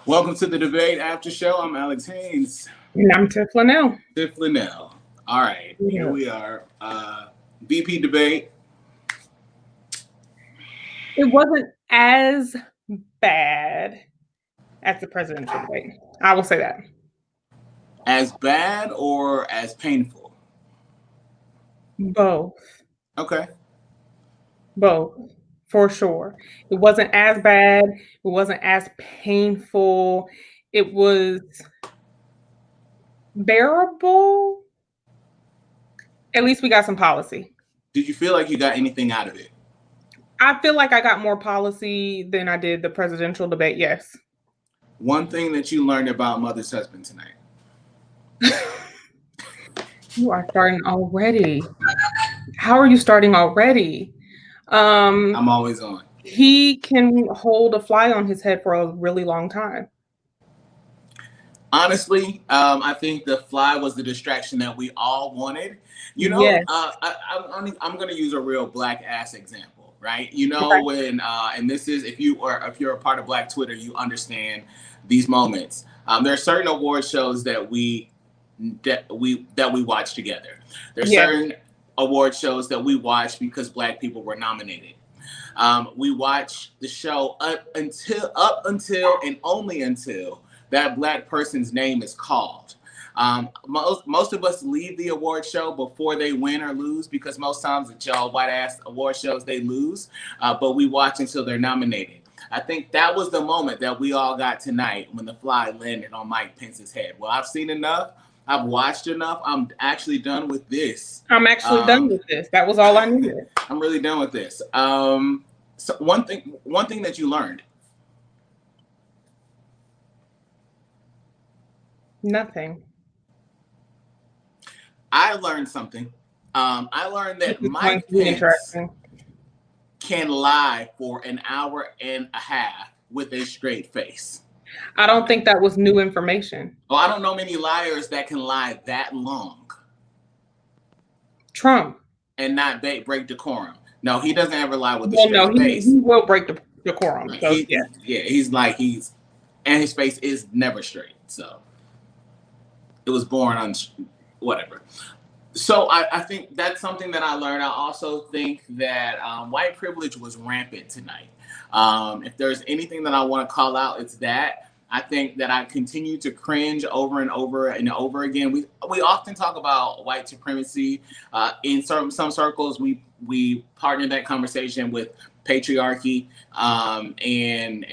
Welcome to the debate after show. I'm Alex Haynes. And I'm Tiff Linnell. Tiff Linnell. All right, here we are. VP debate. It wasn't as bad as the presidential debate. I will say that. As bad or as painful? Both. Okay. Both, for sure. It wasn't as bad. It wasn't as painful. It was bearable. At least we got some policy. Did you feel like you got anything out of it? I feel like I got more policy than I did the presidential debate, yes. One thing that you learned about Mother's husband tonight. You are starting already. How are you starting already? I'm always on. He can hold a fly on his head for a really long time. Honestly, I think the fly was the distraction that we all wanted. You know, Yes. I'm going to use a real black ass example, right? You know, when and this is if you're a part of Black Twitter, you understand these moments. There are certain award shows that we watch together. There's certain award shows that we watch because Black people were nominated. We watch the show up until and only until that Black person's name is called. Most of us leave the award show before they win or lose because most times the y'all white ass award shows they lose, but we watch until they're nominated. I think that was the moment that we all got tonight when the fly landed on Mike Pence's head. Well, I've seen enough. I've watched enough. I'm actually done with this. I'm actually done with this. That was all I needed. I'm really done with this. So one thing that you learned. Nothing. I learned something. I learned that Mike Pence can lie for an hour and a half with a straight face. I don't think that was new information. Oh, I don't know many liars that can lie that long. Trump. And not break decorum. No, he doesn't ever lie with a straight face. He will break the decorum. So, and his face is never straight. So it was born on whatever. So I think that's something that I learned. I also think that white privilege was rampant tonight. If there's anything that I want to call out, it's that. I think that I continue to cringe over and over and over again. We often talk about white supremacy. In some circles, we partner that conversation with patriarchy and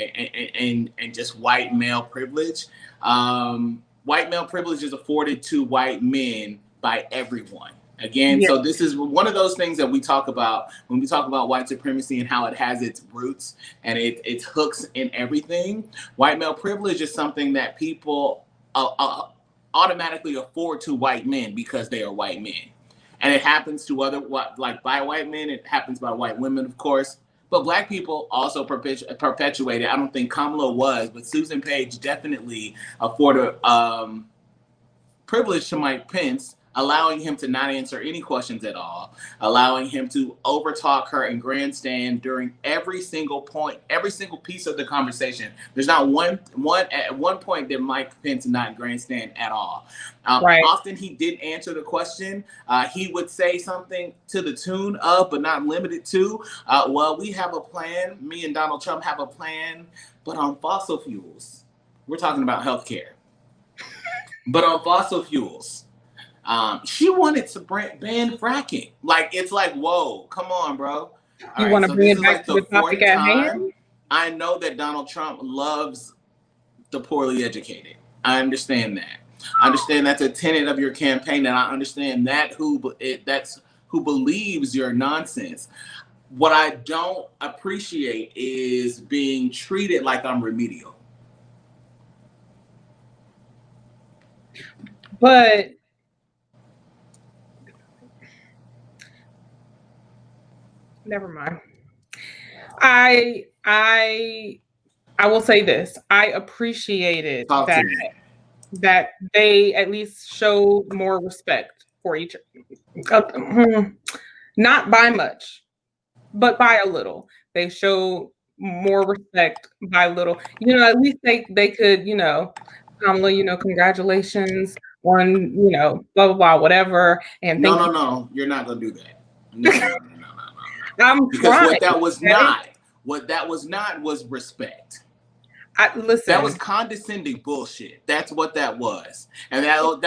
just white male privilege. White male privilege is afforded to white men by everyone. Again, so this is one of those things that we talk about when we talk about white supremacy and how it has its roots and its hooks in everything. White male privilege is something that people automatically afford to white men because they are white men. And it happens to by white men, it happens by white women, of course. But Black people also perpetuate it. I don't think Kamala was, but Susan Page definitely afforded privilege to Mike Pence, allowing him to not answer any questions at all, allowing him to overtalk her and grandstand during every single point, every single piece of the conversation. There's not one at one point that Mike Pence did not grandstand at all. Often he did answer the question. He would say something to the tune of, but not limited to, well, we have a plan. Me and Donald Trump have a plan, but on fossil fuels. We're talking about healthcare. But on fossil fuels, she wanted to ban fracking. Like, it's like, whoa, come on, bro. You want to bring it back to the topic at hand? I know that Donald Trump loves the poorly educated. I understand that. I understand that's a tenet of your campaign, and I understand that's who believes your nonsense. What I don't appreciate is being treated like I'm remedial. But never mind. I will say this. I appreciated that they at least showed more respect for each other. Not by much, but by a little. They showed more respect by little. At least they could, Kamala, congratulations on, blah blah blah, whatever, and No, thank you. no, no. You're not gonna do that. No, no, no, no, no, no, no. I'm Because trying. what that was not was respect. Listen. That was condescending bullshit. That's what that was, and that was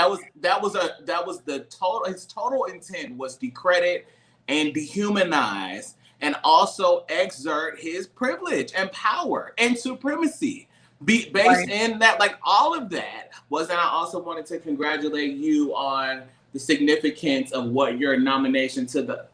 the total. His total intent was decredit and dehumanize, and also exert his privilege and power and supremacy. Based Right. in that, like all of that was. And I also wanted to congratulate you on the significance of what your nomination to the.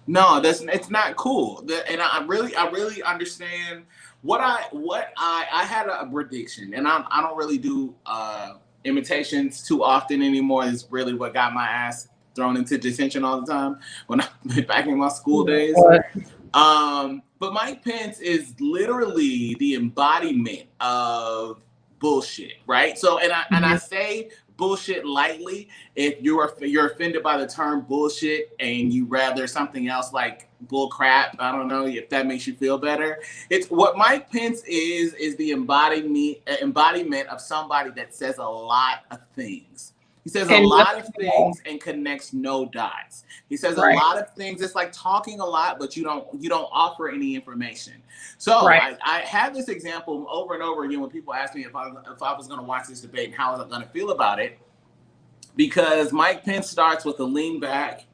No, it's not cool. And I really understand I had a prediction, and I don't really do imitations too often anymore. It's really what got my ass thrown into detention all the time when I back in my school days. But Mike Pence is literally the embodiment of bullshit, right? So, and I say bullshit lightly. If you're offended by the term bullshit and you rather something else like bull crap, I don't know if that makes you feel better. It's what Mike Pence is the embodiment of somebody that says a lot of things. He says a lot of things and connects no dots. He says a lot of things. It's like talking a lot, but you don't offer any information. So I had this example over and over again when people ask me if I was going to watch this debate and how I was going to feel about it, because Mike Pence starts with a lean back.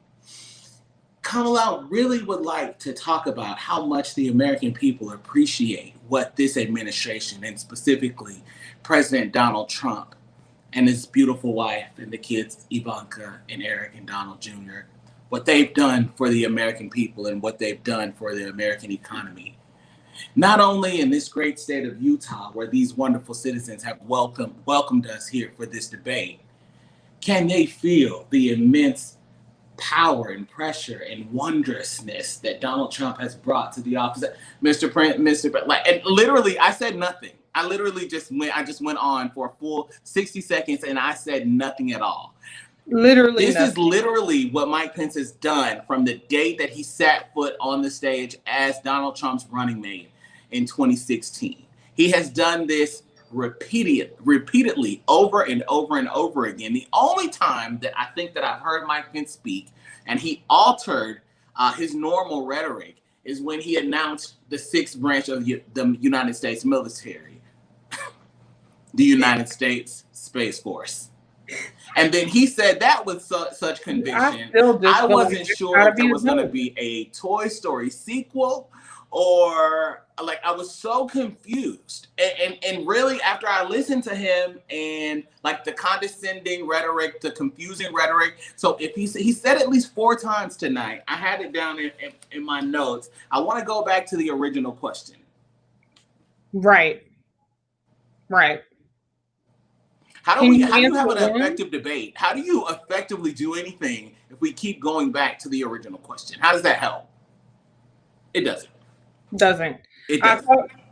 Kamala really would like to talk about how much the American people appreciate what this administration, and specifically President Donald Trump and his beautiful wife and the kids, Ivanka and Eric and Donald Jr., what they've done for the American people and what they've done for the American economy. Not only in this great state of Utah, where these wonderful citizens have welcomed us here for this debate, can they feel the immense power and pressure and wondrousness that Donald Trump has brought to the office? And literally, I said nothing. I literally just went on for a full 60 seconds and I said nothing at all. Literally, this is literally what Mike Pence has done from the day that he set foot on the stage as Donald Trump's running mate in 2016. He has done this repeatedly over and over and over again. The only time that I think that I've heard Mike Pence speak and he altered his normal rhetoric is when he announced the sixth branch of the United States military, the United States Space Force. And then he said that with such conviction. I wasn't sure if there was going to be a Toy Story sequel, or like I was so confused. And really, after I listened to him and like the condescending rhetoric, the confusing rhetoric. So if he said at least 4 times tonight, I had it down in my notes. I want to go back to the original question. Right. How do you have an effective debate? How do you effectively do anything if we keep going back to the original question? How does that help? It doesn't. It doesn't.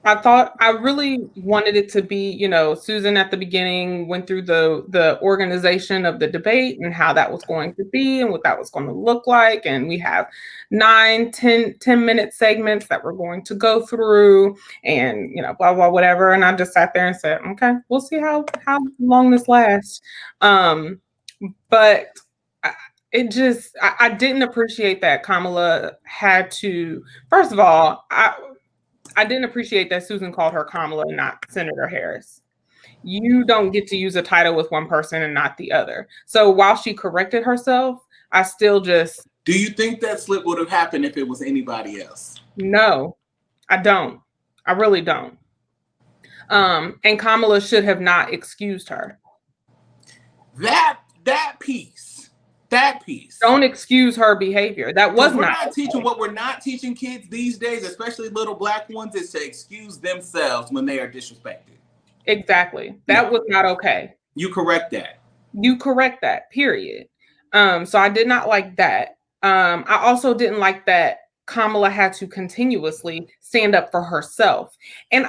I thought I really wanted it to be, Susan at the beginning went through the organization of the debate and how that was going to be and what that was going to look like. And we have 10-minute segments that we're going to go through and, blah, blah, whatever. And I just sat there and said, okay, we'll see how long this lasts. But I didn't appreciate that Kamala had to, first of all, I didn't appreciate that Susan called her Kamala and not Senator Harris. You don't get to use a title with one person and not the other. So while she corrected herself, I still just... Do you think that slip would have happened if it was anybody else? No, I don't. I really don't. And Kamala should have not excused her. That piece. Don't excuse her behavior. That was not teaching. What we're not teaching kids these days, especially little black ones, is to excuse themselves when they are disrespected. Exactly. That was not okay. You correct that. Period. So I did not like that. I also didn't like that Kamala had to continuously stand up for herself. And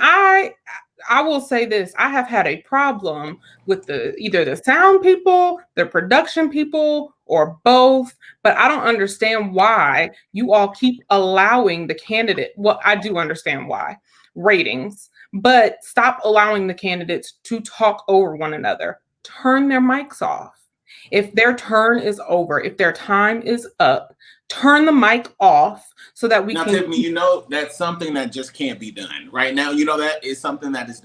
I will say this, I have had a problem with either the sound people, the production people, or both, but I don't understand why you all keep allowing the candidate. Well, I do understand why, ratings, but stop allowing the candidates to talk over one another. Turn their mics off. If their turn is over, if their time is up, turn the mic off so that we now, can. Tiffany, that's something that just can't be done right now. That is something that is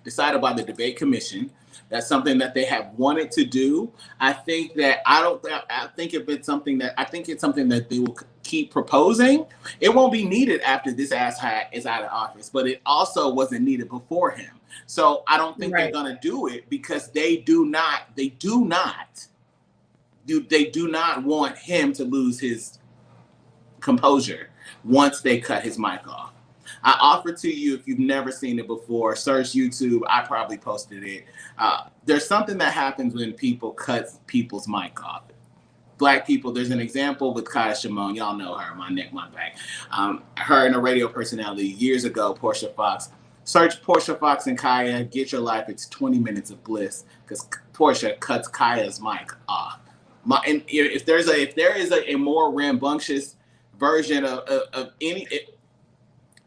decided by the debate commission. That's something that they have wanted to do. I think that I think it's something that they will keep proposing. It won't be needed after this asshat is out of office, but it also wasn't needed before him. So I don't think they're going to do it because they do not want him to lose his composure once they cut his mic off. I offer to you, if you've never seen it before, search YouTube. I probably posted it. There's something that happens when people cut people's mic off. Black people, there's an example with Kaya Shimon. Y'all know her, my neck, my back. Her and a radio personality years ago, Portia Fox. Search Portia Fox and Kaya, get your life. It's 20 minutes of bliss because Portia cuts Kaya's mic off. And if there is a more rambunctious version of any,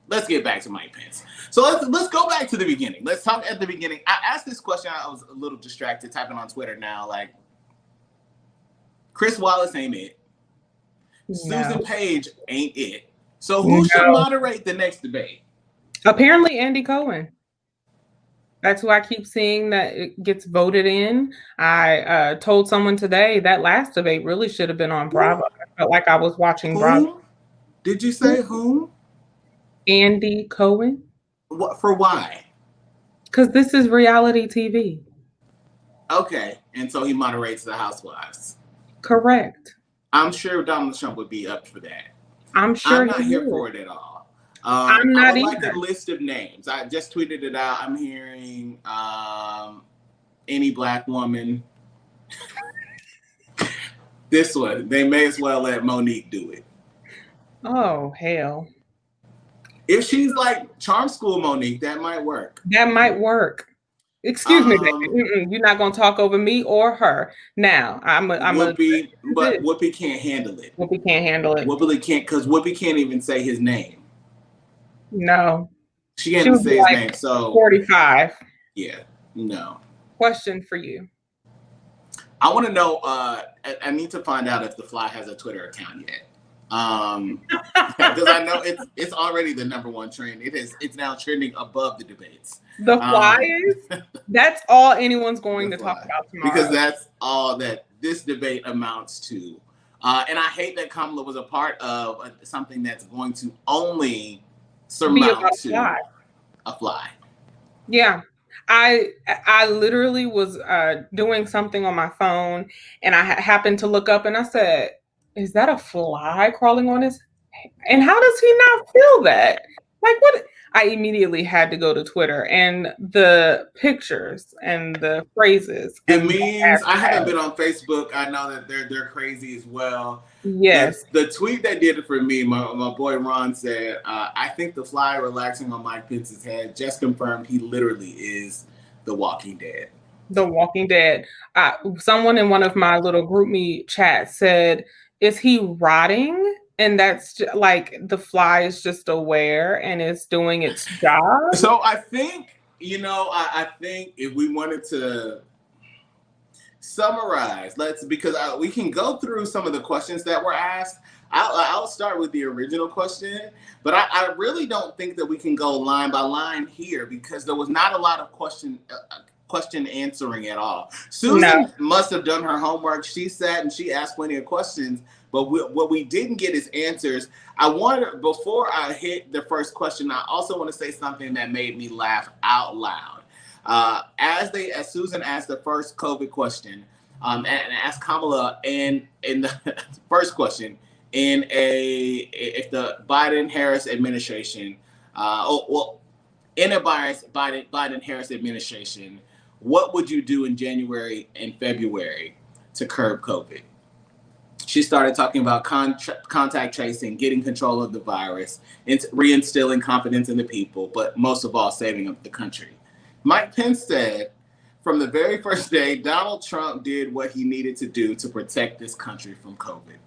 let's get back to Mike Pence. So let's go back to the beginning. Let's talk at the beginning. I asked this question. I was a little distracted typing on Twitter now. Like, Chris Wallace ain't it. No. Susan Page ain't it. So who should moderate the next debate? Apparently Andy Cohen. That's who I keep seeing that it gets voted in. I told someone today that last debate really should have been on Bravo. I felt like I was watching Bravo. Did you say whom? Andy Cohen. What, for why? Because this is reality TV. Okay, and so he moderates the Housewives. Correct. I'm sure Donald Trump would be up for that. I'm sure I'm not here for it at all. I'm not I would either. like a list of names. I just tweeted it out. I'm hearing any Black woman. This one, they may as well let Monique do it. Oh, hell. If she's like Charm School Monique, that might work. That might work. Excuse me, baby. You're not going to talk over me or her. Now, Whoopi, but Whoopi can't handle it. Whoopi can't handle it. Whoopi can't, because Whoopi can't even say his name. No. She can't even say his name. So 45. Yeah, no. Question for you. I want to know, I need to find out if The Fly has a Twitter account yet. Because I know it's already the #1 trend. It's now trending above the debates. The Fly is? That's all anyone's going to talk about tomorrow. Because that's all that this debate amounts to. And I hate that Kamala was a part of something that's going to only surmount to a fly. Yeah. I literally was doing something on my phone and I happened to look up and I said, is that a fly crawling on his? And how does he not feel that? Like, what? I immediately had to go to Twitter and the pictures and the phrases. The memes. I haven't been on Facebook. I know that they're crazy as well. Yes. The tweet that did it for me, my boy Ron said, I think the fly relaxing on Mike Pence's head just confirmed he literally is the Walking Dead. The Walking Dead. Someone in one of my little GroupMe chats said, is he rotting? And that's just, like, the fly is just aware and it's doing its job. So I think, I think if we wanted to summarize, because we can go through some of the questions that were asked. I'll start with the original question, but I really don't think that we can go line by line here because there was not a lot of question answering at all. Susan must have done her homework. She sat and she asked plenty of questions, but what we didn't get is answers. Before I hit the first question, I also want to say something that made me laugh out loud. As Susan asked the first COVID question, and asked Kamala, and in the first question, if the Biden-Harris administration, in a Biden-Harris administration, what would you do in January and February to curb COVID? She started talking about contact tracing, getting control of the virus, and reinstilling confidence in the people, but most of all, saving the country. Mike Pence said, from the very first day, Donald Trump did what he needed to do to protect this country from COVID.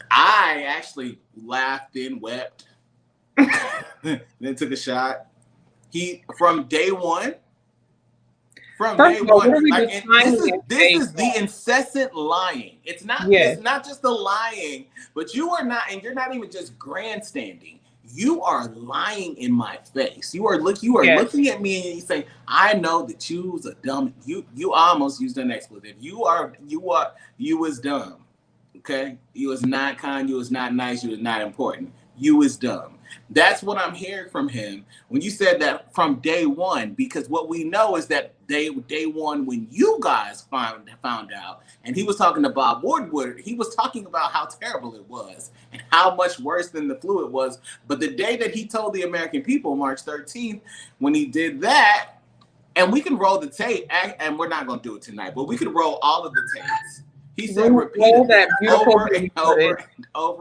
I actually laughed and wept, then took a shot. From day one, this is the incessant lying. It's not just the lying, but you're not even just grandstanding. You are lying in my face. You are looking at me and you say, I know that you was a dumb. You almost used an expletive. You was dumb. Okay, you was not kind. You was not nice. You was not important. You was dumb. That's what I'm hearing from him when you said that from day one, because what we know is that day one, when you guys found out, and he was talking to Bob Woodward, he was talking about how terrible it was and how much worse than the flu it was. But the day that he told the American people, March 13th, when he did that, and we can roll the tape, and we're not going to do it tonight, but we could roll all of the tapes. He said repeatedly over and over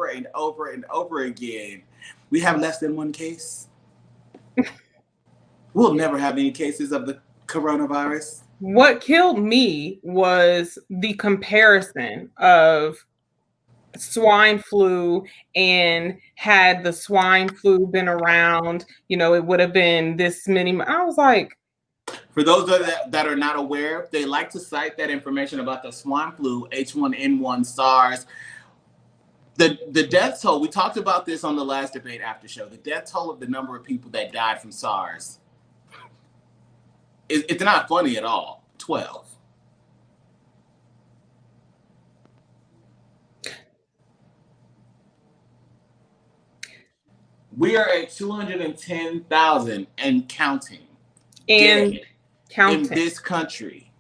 and over and over again, we have less than one case. We'll never have any cases of the coronavirus. What killed me was the comparison of swine flu, and had the swine flu been around, it would have been this many. I was like, for those that are not aware, they like to cite that information about the swine flu, H1N1, SARS. The death toll, we talked about this on the last debate after show, the death toll of the number of people that died from SARS, it's not funny at all. 12. We are at 210,000 and counting. In this country.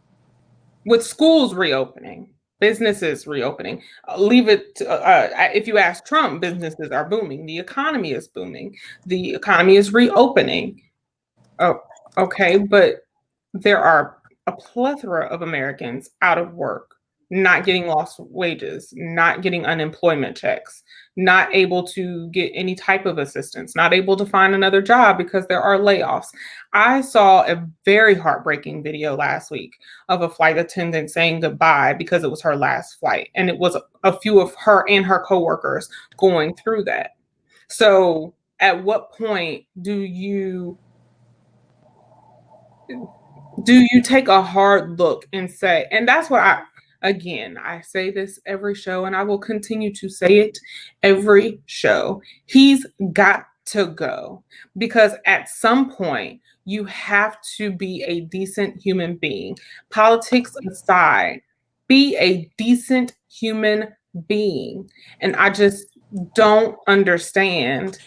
With schools reopening, businesses reopening. Leave it to, if you ask Trump, businesses are booming. The economy is booming. The economy is reopening. Oh, okay, but there are a plethora of Americans out of work, not getting lost wages, not getting unemployment checks, not able to get any type of assistance, not able to find another job because there are layoffs. I saw a very heartbreaking video last week of a flight attendant saying goodbye because it was her last flight. And it was a few of her and her coworkers going through that. So at what point do you take a hard look and say, and that's what I say this every show, and I will continue to say it every show. He's got to go, because at some point you have to be a decent human being. Politics aside, be a decent human being. And I just don't understand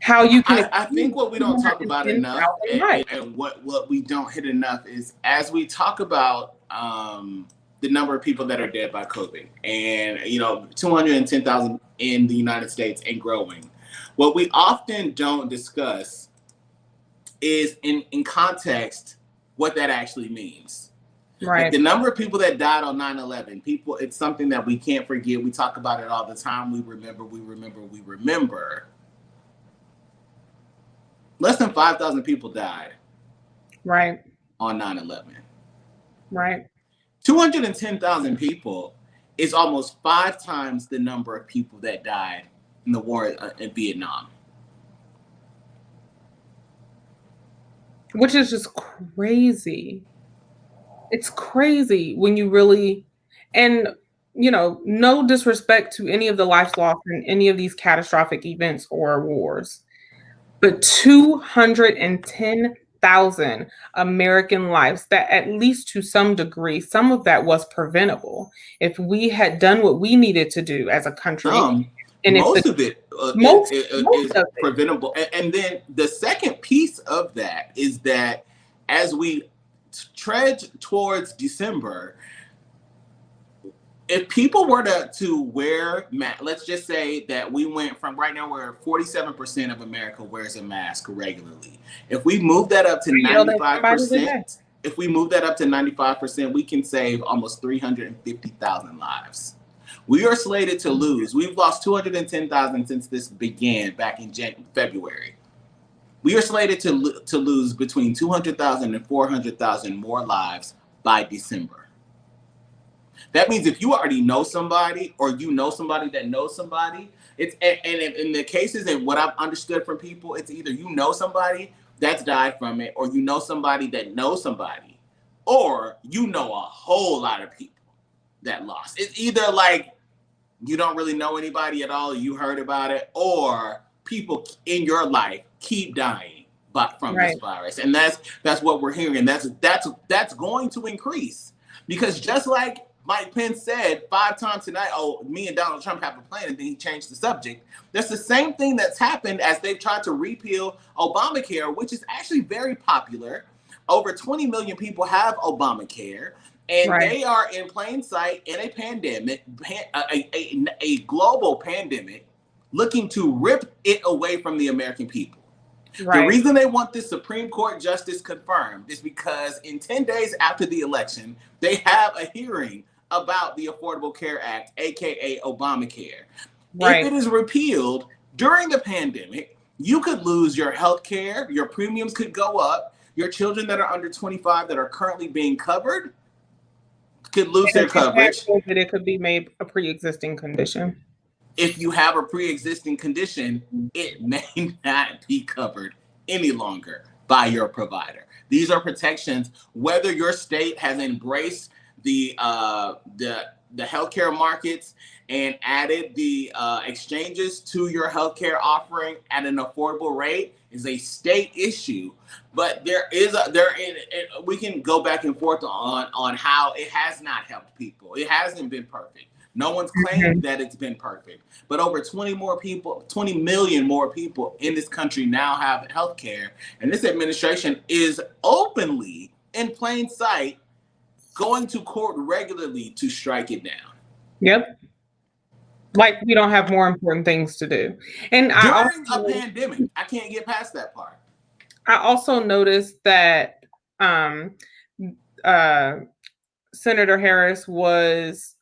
how you can. I think what we don't talk about enough, and what we don't hit enough is, as we talk about the number of people that are dead by COVID, and 210,000 in the United States and growing. What we often don't discuss is in context what that actually means. Right. Like the number of people that died on 9/11, it's something that we can't forget. We talk about it all the time. We remember. Less than 5,000 people died. Right. On 9/11. Right. 210,000 people is almost 5 times the number of people that died in the war in Vietnam. Which is just crazy. It's crazy when you really, and no disrespect to any of the lives lost in any of these catastrophic events or wars, but 210,000 American lives, that at least to some degree, some of that was preventable. If we had done what we needed to do as a country. And most of it is preventable. And then the second piece of that is that as we tread towards December, if people were to wear masks, let's just say that we went from, right now where 47% of America wears a mask regularly. If we move that up to 95%, we can save almost 350,000 lives. We are slated to lose. We've lost 210,000 since this began back in February. We are slated to lose between 200,000 and 400,000 more lives by December. That means if you already know somebody, or you know somebody that knows somebody, it's, and in the cases and what I've understood from people, it's either you know somebody that's died from it, or you know somebody that knows somebody, or you know a whole lot of people that lost. It's either like you don't really know anybody at all, you heard about it, or people in your life keep dying from this virus. And that's what we're hearing. That's going to increase, because just like Mike Pence said 5 times tonight, oh, me and Donald Trump have a plan, and then he changed the subject. That's the same thing that's happened as they've tried to repeal Obamacare, which is actually very popular. Over 20 million people have Obamacare, and they are in plain sight in a pandemic, a global pandemic, looking to rip it away from the American people. The reason they want this Supreme Court justice confirmed is because in 10 days after the election, they have a hearing about the Affordable Care Act, aka Obamacare. If it is repealed during the pandemic, you could lose your health care, your premiums could go up, your children that are under 25 that are currently being covered could lose their coverage. That it could be made a pre-existing condition. If you have a pre-existing condition, it may not be covered any longer by your provider. These are protections, whether your state has embraced the healthcare markets and added the exchanges to your healthcare offering at an affordable rate, is a state issue. But we can go back and forth on how it has not helped people. It hasn't been perfect. No one's claimed that it's been perfect, but over 20 million more people in this country now have health care. And this administration is openly, in plain sight, going to court regularly to strike it down. Yep. Like we don't have more important things to do. And during a pandemic, I can't get past that part. I also noticed that Senator Harris was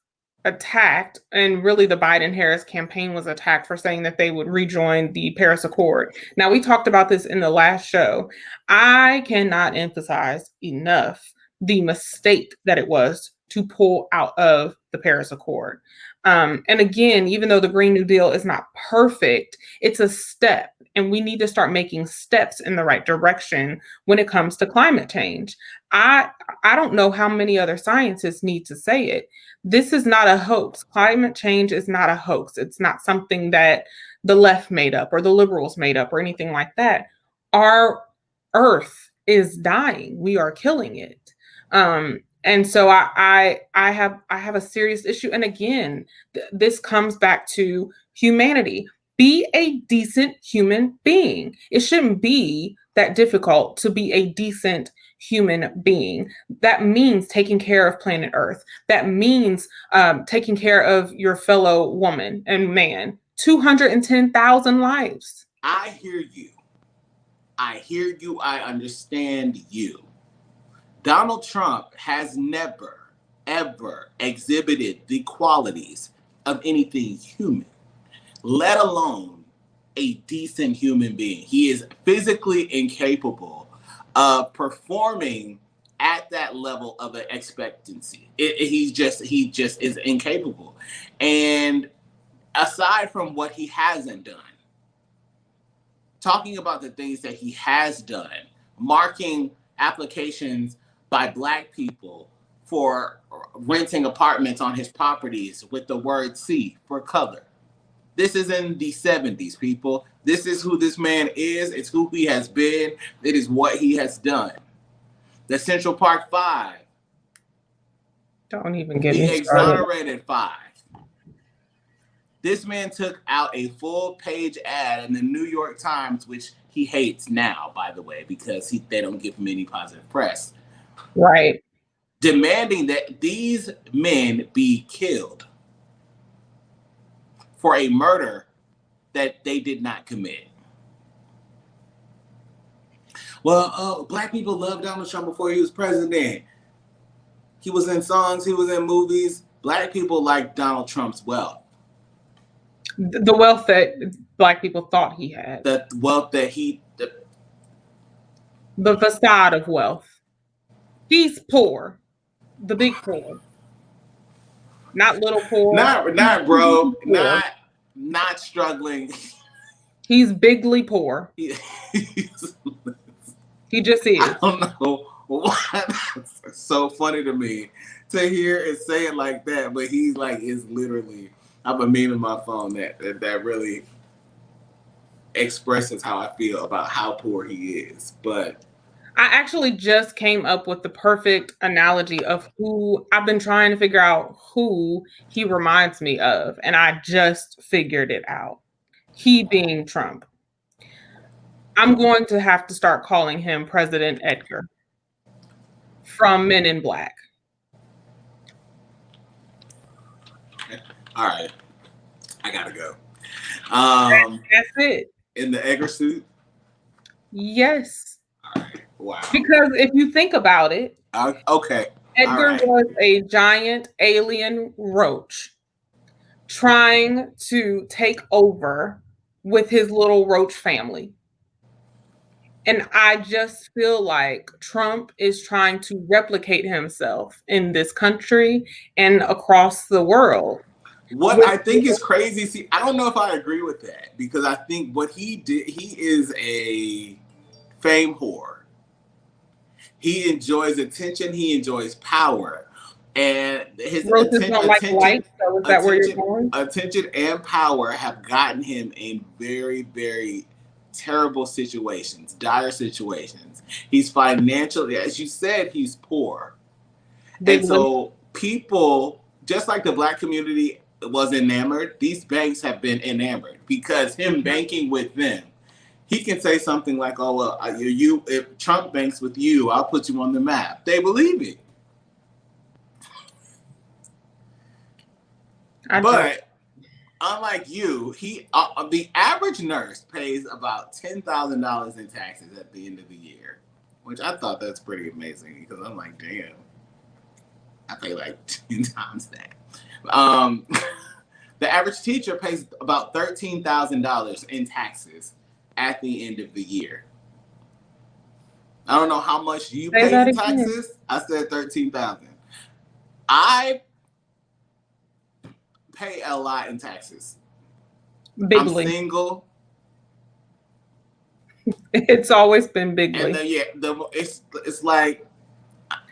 attacked, and really the Biden-Harris campaign was attacked for saying that they would rejoin the Paris Accord. Now, we talked about this in the last show. I cannot emphasize enough the mistake that it was to pull out of the Paris Accord. And again, even though the Green New Deal is not perfect, it's a step, and we need to start making steps in the right direction when it comes to climate change. I don't know how many other scientists need to say it. This is not a hoax. Climate change is not a hoax. It's not something that the left made up or the liberals made up or anything like that. Our Earth is dying. We are killing it. And so I have a serious issue. And again, this comes back to humanity. Be a decent human being. It shouldn't be that difficult to be a decent human being. That means taking care of planet Earth. That means taking care of your fellow woman and man. 210,000 lives. I hear you. I understand you. Donald Trump has never, ever exhibited the qualities of anything human, let alone a decent human being. He is physically incapable of performing at that level of an expectancy. He just is incapable. And aside from what he hasn't done, talking about the things that he has done, marking applications by Black people for renting apartments on his properties with the word C for color. This is in the 70s, people. This is who this man is. It's who he has been. It is what he has done. The Central Park Five. Don't even get me started. The exonerated 5. This man took out a full-page ad in the New York Times, which he hates now, by the way, because they don't give him any positive press. Right. Demanding that these men be killed for a murder that they did not commit. Well, Black people loved Donald Trump before he was president. He was in songs, he was in movies. Black people like Donald Trump's wealth. The wealth that Black people thought he had. The wealth that the facade of wealth. He's poor. The big poor. Not little poor. Not broke. Not struggling. He's bigly poor. He just is. I don't know why that's so funny to me to hear and say it like that, but he's like is literally. I have a meme in my phone that really expresses how I feel about how poor he is. But I actually just came up with the perfect analogy of who I've been trying to figure out who he reminds me of, and I just figured it out. He being Trump. I'm going to have to start calling him President Edgar from Men in Black. All right, I gotta go. That's it. In the Edgar suit? Yes. All right. Wow. Because if you think about it, okay. Edgar was a giant alien roach trying to take over with his little roach family. And I just feel like Trump is trying to replicate himself in this country and across the world. What I think is crazy, see, I don't know if I agree with that because I think what he did, he is a fame whore. He enjoys attention, he enjoys power. And his attention and power have gotten him in very, very terrible situations, dire situations. He's financially, as you said, he's poor. And so people, just like the Black community was enamored, these banks have been enamored because him banking with them, he can say something like, oh, well, if Trump banks with you, I'll put you on the map. They believe it. But unlike you, the average nurse pays about $10,000 in taxes at the end of the year, which I thought that's pretty amazing because I'm like, damn, I pay like 10 times that. The average teacher pays about $13,000 in taxes at the end of the year. I don't know how much you pay in taxes. I said 13,000. I pay a lot in taxes. Bigly. I'm single. It's always been bigly. And then, it's like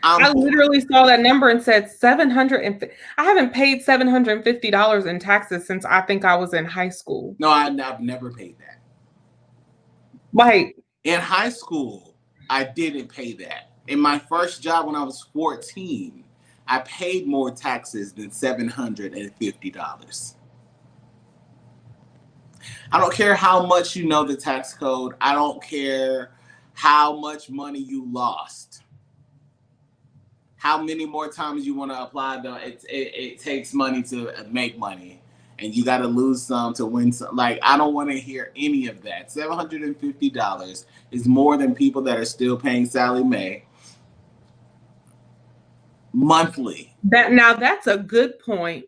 I literally saw that number and said 700. I haven't paid $750 in taxes since I think I was in high school. No, I've never paid that. Like in high school, I didn't pay that. In my first job when I was 14, I paid more taxes than $750. I don't care how much you know the tax code. I don't care how much money you lost. How many more times you want to apply, though, it takes money to make money. And you got to lose some to win some. Like, I don't want to hear any of that. $750 is more than people that are still paying Sallie Mae monthly. Now that's a good point.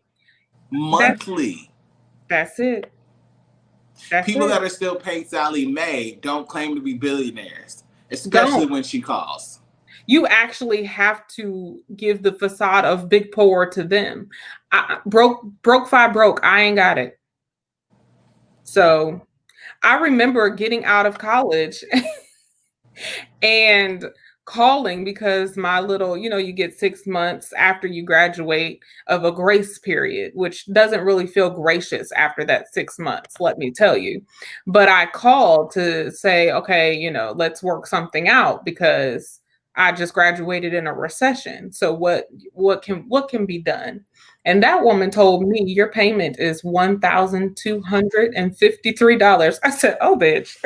Monthly. That's it. People that are still paying Sallie Mae don't claim to be billionaires, especially when she calls. You actually have to give the facade of big poor to them. Broke, I ain't got it. So I remember getting out of college and calling because my little, you get 6 months after you graduate of a grace period, which doesn't really feel gracious after that 6 months, let me tell you. But I called to say, okay, let's work something out because I just graduated in a recession. So what can be done? And that woman told me your payment is $1,253. I said, "Oh, bitch,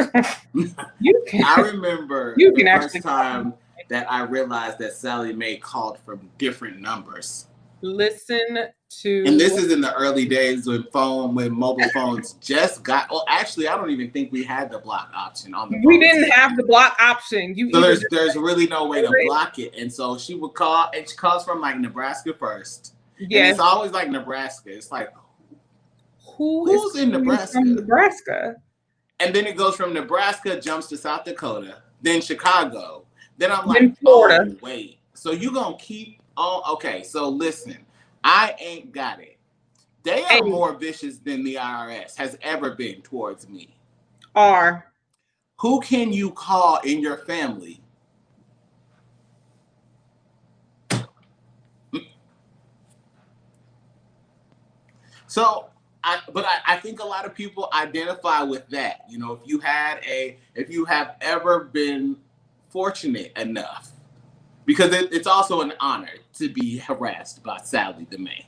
you can." I remember the first time that I realized that Sallie Mae called from different numbers. Listen to. And this is in the early days when mobile phones just got. Well, actually, I don't even think we had the block option on the. We didn't have the block option. So there's really no way to block it, and so she would call, and she calls from like Nebraska first, And it's always like Nebraska. It's like, who's in Nebraska? From Nebraska? And then it goes from Nebraska, jumps to South Dakota, then Chicago. Then I'm then like, Florida. Oh, wait. So you going to keep on? Okay, so listen. I ain't got it. They are more vicious than the IRS has ever been towards me. Who can you call in your family? So, I think a lot of people identify with that. You know, if you have ever been fortunate enough, because it's also an honor to be harassed by Sallie DeMay.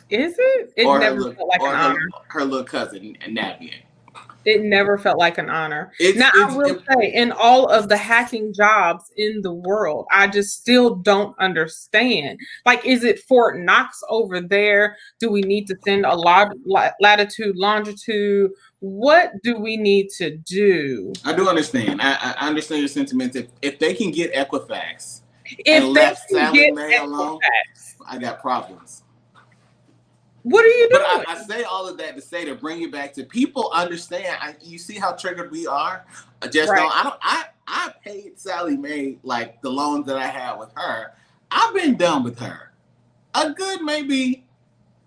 Is it? It never felt like an honor. Her little cousin, Navient. It never felt like an honor. I will say, in all of the hacking jobs in the world, I just still don't understand. Like, is it Fort Knox over there? Do we need to send a latitude, longitude? What do we need to do? I do understand. I understand your sentiments. If they can get Equifax and left Sallie Mae alone, I got problems. What are you doing? But I say all of that to say, to bring you back to people understand. You see how triggered we are. I paid Sallie Mae like the loans that I had with her. I've been done with her a good maybe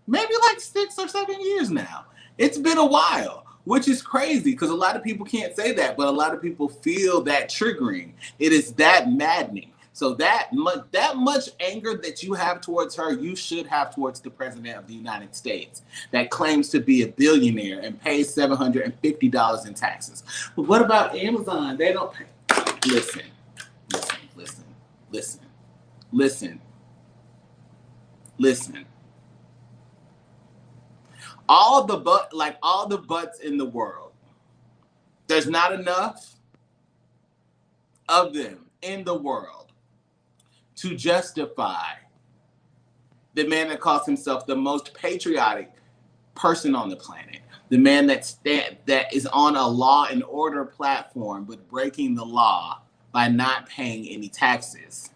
like 6 or 7 years now. It's been a while, which is crazy because a lot of people can't say that, but a lot of people feel that triggering. It is that maddening. So that much anger that you have towards her, you should have towards the president of the United States that claims to be a billionaire and pays $750 in taxes. But what about Amazon? They don't pay. Listen. All the butts in the world, there's not enough of them in the world to justify the man that calls himself the most patriotic person on the planet, the man that is on a law and order platform but breaking the law by not paying any taxes.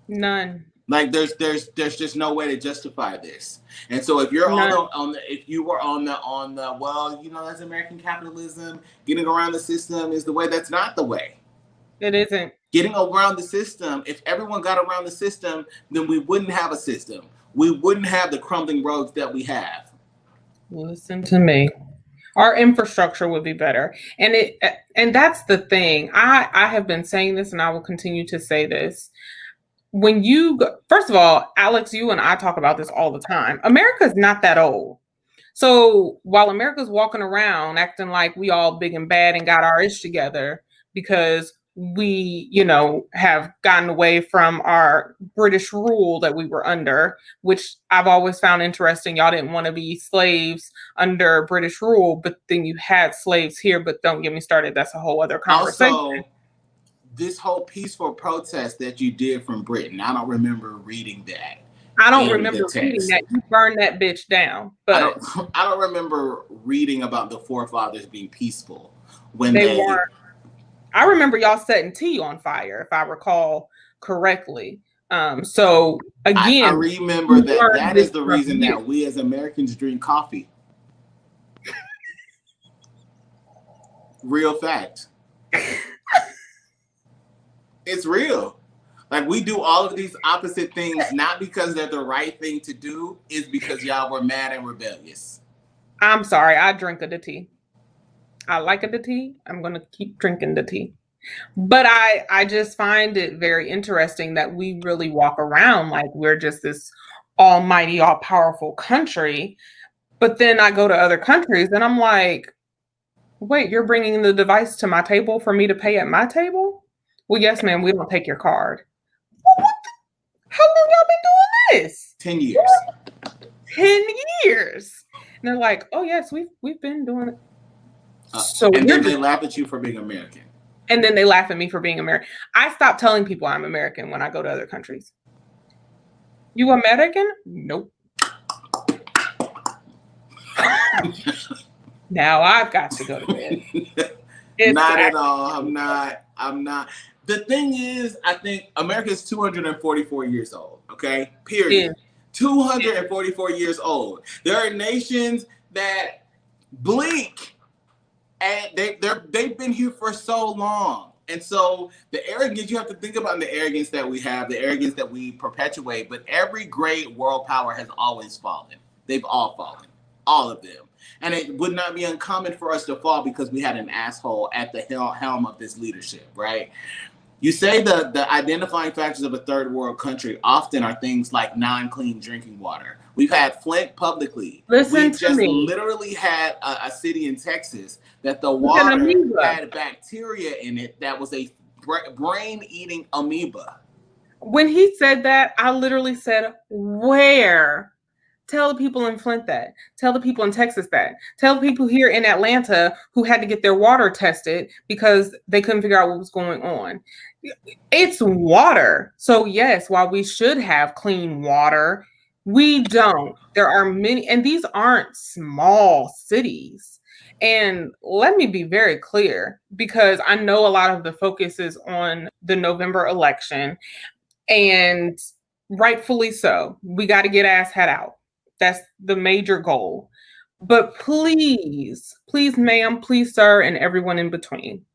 None. Like there's just no way to justify this. And so if you're if you were on the well, you know, that's American capitalism, getting around the system is the way. That's not the way. It isn't. Getting around the system, if everyone got around the system, then we wouldn't have a system. We wouldn't have the crumbling roads that we have. Listen to me. Our infrastructure would be better. And that's the thing. I have been saying this and I will continue to say this. When you go, first of all, Alex, you and I talk about this all the time. America's not that old. So while America's walking around acting like we all big and bad and got our ish together because we, you know, have gotten away from our British rule that we were under, which I've always found interesting. Y'all didn't want to be slaves under British rule, but then you had slaves here. But don't get me started. That's a whole other conversation. Also, this whole peaceful protest that you did from Britain, I don't remember reading that. I don't remember reading that. You burned that bitch down. But I don't remember reading about the forefathers being peaceful when they weren't. I remember y'all setting tea on fire, if I recall correctly. So again, I remember that is the reason that we as Americans drink coffee. Real fact. It's real. Like we do all of these opposite things, not because they're the right thing to do, is because y'all were mad and rebellious. I'm sorry, I drink the tea. I like the tea. I'm going to keep drinking the tea. But I just find it very interesting that we really walk around like we're just this almighty, all-powerful country. But then I go to other countries and I'm like, wait, you're bringing the device to my table for me to pay at my table? Well, yes, ma'am, we don't take your card. How long y'all been doing this? 10 years. 10 years. And they're like, oh, yes, we've been doing it. And then they laugh at you for being American. And then they laugh at me for being American. I stopped telling people I'm American when I go to other countries. You American? Nope. Now I've got to go to bed. Not at all. I'm not. The thing is, I think America is 244 years old. okay? Period. 244 years old. There are nations that blink, and they've been here for so long. And so the arrogance, you have to think about the arrogance that we have, the arrogance that we perpetuate. But every great world power has always fallen. They've all fallen, all of them. And it would not be uncommon for us to fall because we had an asshole at the helm of this leadership, right? You say the identifying factors of a third world country often are things like non-clean drinking water. We've had Flint publicly. Listen to me. Literally had a city in Texas that the water had bacteria in it that was a brain-eating amoeba. When he said that, I literally said, where? Tell the people in Flint that. Tell the people in Texas that. Tell the people here in Atlanta who had to get their water tested because they couldn't figure out what was going on. It's water. So yes, while we should have clean water, we don't. There are many, and these aren't small cities. And let me be very clear, because I know a lot of the focus is on the November election, and rightfully so. We got to get asshat out. That's the major goal. But please, ma'am, please, sir, and everyone in between,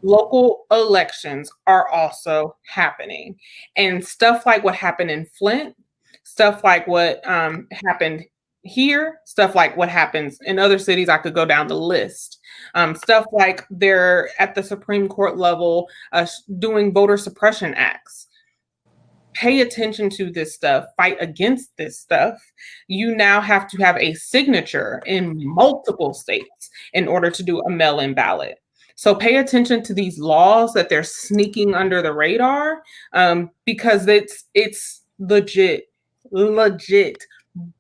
local elections are also happening. And stuff like what happened in Flint, stuff like what happened here, stuff like what happens in other cities, I could go down the list. Stuff like they're at the Supreme Court level doing voter suppression acts. Pay attention to this stuff, fight against this stuff. You now have to have a signature in multiple states in order to do a mail-in ballot. So pay attention to these laws that they're sneaking under the radar, because it's legit,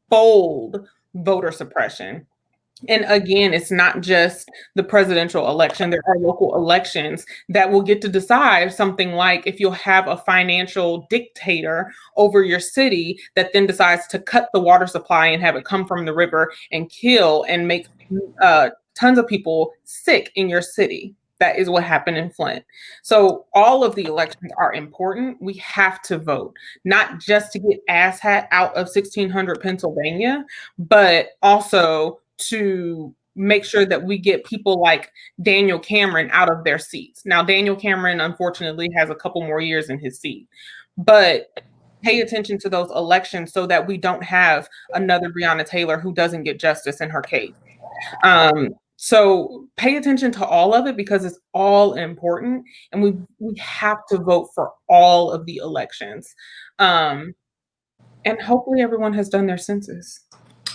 bold voter suppression. And again, it's not just the presidential election. There are local elections that will get to decide something like if you'll have a financial dictator over your city that then decides to cut the water supply and have it come from the river and kill and make tons of people sick in your city. That is what happened in Flint. So all of the elections are important. We have to vote, not just to get asshat out of 1600 Pennsylvania, but also to make sure that we get people like Daniel Cameron out of their seats. Now, Daniel Cameron, unfortunately, has a couple more years in his seat, but pay attention to those elections so that we don't have another Breonna Taylor who doesn't get justice in her case. So pay attention to all of it because it's all important, and we have to vote for all of the elections. And hopefully everyone has done their census.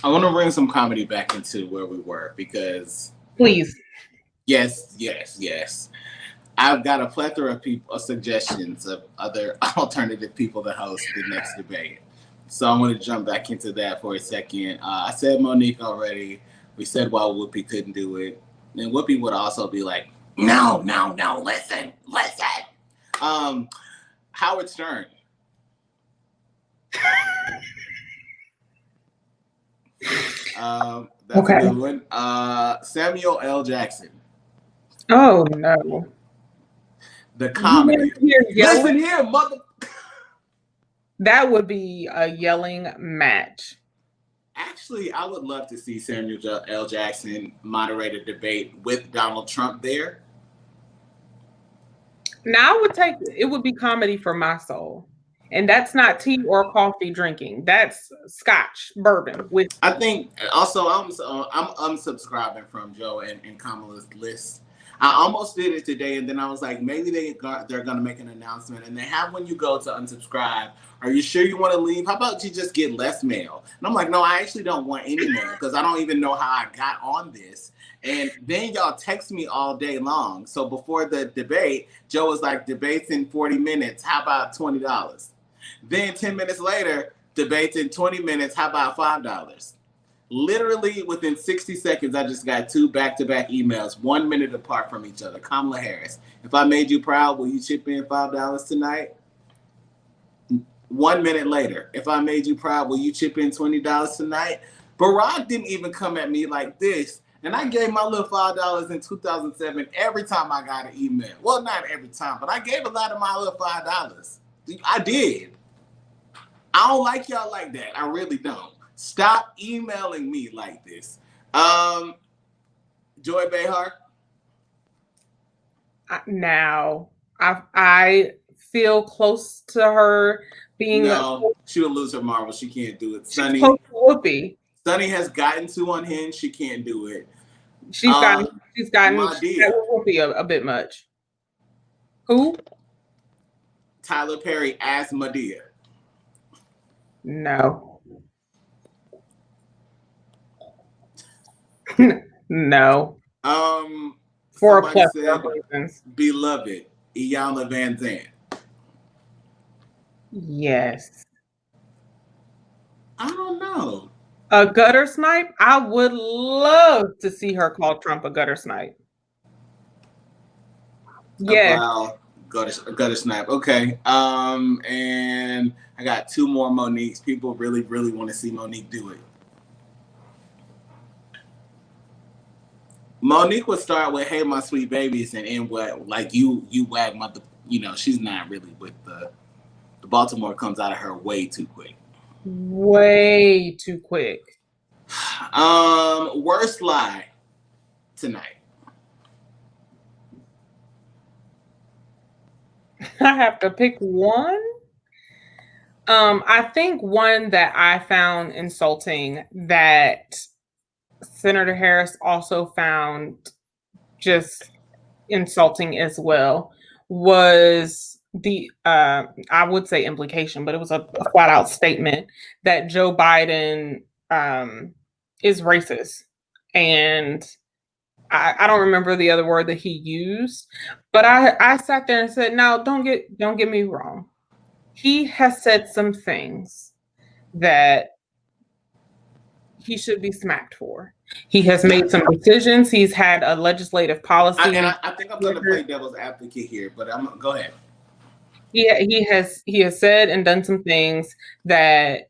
I want to bring some comedy back into where we were because... Please. Yes. I've got a plethora of suggestions of other alternative people to host the next debate. So I'm going to jump back into that for a second. I said Monique already. We said why Whoopi couldn't do it. And Whoopi would also be like, no, listen. Howard Stern. That's okay. A good one. Samuel L. Jackson. Oh, no. The comedy. Listen here, mother. That would be a yelling match. Actually, I would love to see Samuel L. Jackson moderate a debate with Donald Trump there. Now it would be comedy for my soul. And that's not tea or coffee drinking. That's scotch, bourbon. I think also I'm unsubscribing from Joe and Kamala's list. I almost did it today, and then I was like, maybe they're going to make an announcement. And they have when you go to unsubscribe, are you sure you want to leave? How about you just get less mail? And I'm like, no, I actually don't want any mail because I don't even know how I got on this. And then y'all text me all day long. So before the debate, Joe was like, debates in 40 minutes. How about $20? Then 10 minutes later, debates in 20 minutes. How about $5? Literally within 60 seconds, I just got 2 back-to-back emails, 1 minute apart from each other. Kamala Harris, if I made you proud, will you chip in $5 tonight? 1 minute later, if I made you proud, will you chip in $20 tonight? Barack didn't even come at me like this. And I gave my little $5 in 2007 every time I got an email. Well, not every time, but I gave a lot of my little $5. I did. I don't like y'all like that. I really don't. Stop emailing me like this. Joy Behar. Now, I feel close to her being. No, she will lose her marbles. She can't do it. Sunny. Close to Whoopi. Sunny has gotten too unhinged. She can't do it. She's gotten Whoopi a bit much. Who? Tyler Perry as Madea. No. No. For a plethora of reasons. Beloved, Iyanla Vanzant. Yes. I don't know. A gutter snipe? I would love to see her call Trump a gutter snipe. Yeah. Wow. Gutter snipe. Okay. And I got two more Moniques. People really, really want to see Monique do it. Monique would start with "Hey, my sweet babies" and end what, like you wag mother. You know, she's not really with the Baltimore comes out of her way too quick. Way too quick. Worst lie tonight. I have to pick one. I think one that I found insulting that Senator Harris also found just insulting as well was the I would say implication, but it was a flat out statement that Joe Biden is racist. And I don't remember the other word that he used, but I sat there and said, now don't get me wrong. He has said some things that he should be smacked for. He has made some decisions. He's had a legislative policy. I think I'm going to play devil's advocate here, but go ahead. He has said and done some things that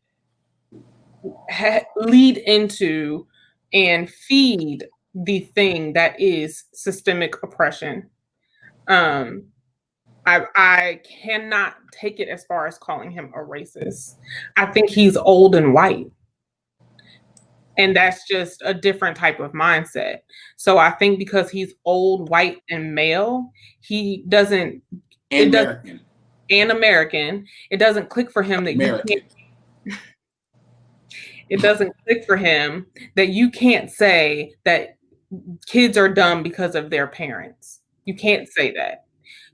lead into and feed the thing that is systemic oppression. I cannot take it as far as calling him a racist. I think he's old and white. And that's just a different type of mindset. So I think because he's old, white, and male, he doesn't and American. And American, it doesn't click for him that it doesn't click for him that you can't say that kids are dumb because of their parents. You can't say that.